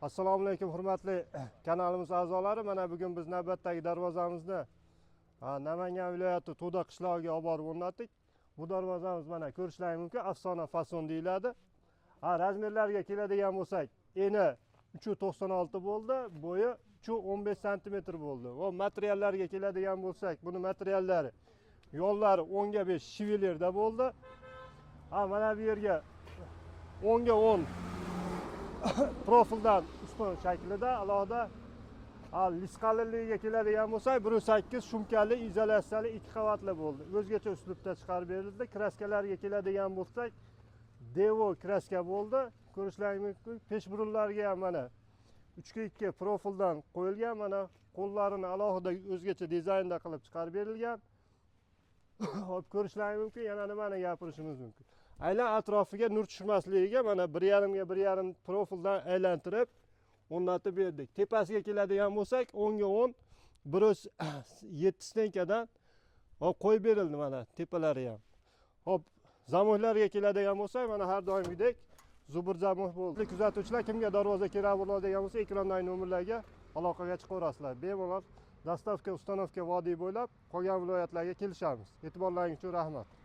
Assalomu alaykum hurmatli kanalimiz a'zolari. Mana bugun biz navbatdagi darvozamizni Namangan viloyati To'da qishlog'iga olib borib o'rnatdik. Bu darvozamiz mana ko'rishlaringiz mumkin, afsona fason deyiladi. Razmerlarga keladigan bo'lsak, eni 3.96 bo'ldi, bo'yi 3.15 cm bo'ldi. Va materiallarga keladigan bo'lsak, buni materiallari yo'llari 10 ga 5 shivelerda bo'ldi. Mana bu yerga 10 ga 10 profildan ustun shaklida alohida lisqaliligiga keladigan bo'lsak 1.8 shumkali izolyatsiyali 2 qavatli bo'ldi. O'zgacha uslubda chiqarib berildi. Kraskalarga keladigan bo'lsak Devo kraska bo'ldi. Ko'rishlaringiz mumkin. Peshburunlarga ham mana 3.2 profildan qo'yilgan, mana qo'llarini alohida o'zgacha dizaynda qilib chiqarib berilgan. Hop, ko'rishlaringiz mumkin. Yana nimani gapirishimiz mumkin? Aylan atrofiga nur tushmasligiga mana 1.5 ga 1.5 profildan aylantirib o'rnatib berdik. Tepasiga keladigan bo'lsak 10 ga 10 1.7 tenkadan qo'yib berildi mana tepalari ham. Hop, zamohlarga keladigan bo'lsak mana har doimgidek zubur zamoh bo'ldi. Kuzatuvchilar kimga darvoza kerak bo'ladigan bo'lsa ekrandagi nomerlarga aloqaga chiqaverasizlar. Bemalol dostavka, ustanovka vodiy bo'ylab qolgan viloyatlarga kelishamiz. E'tiborlaringiz uchun rahmat.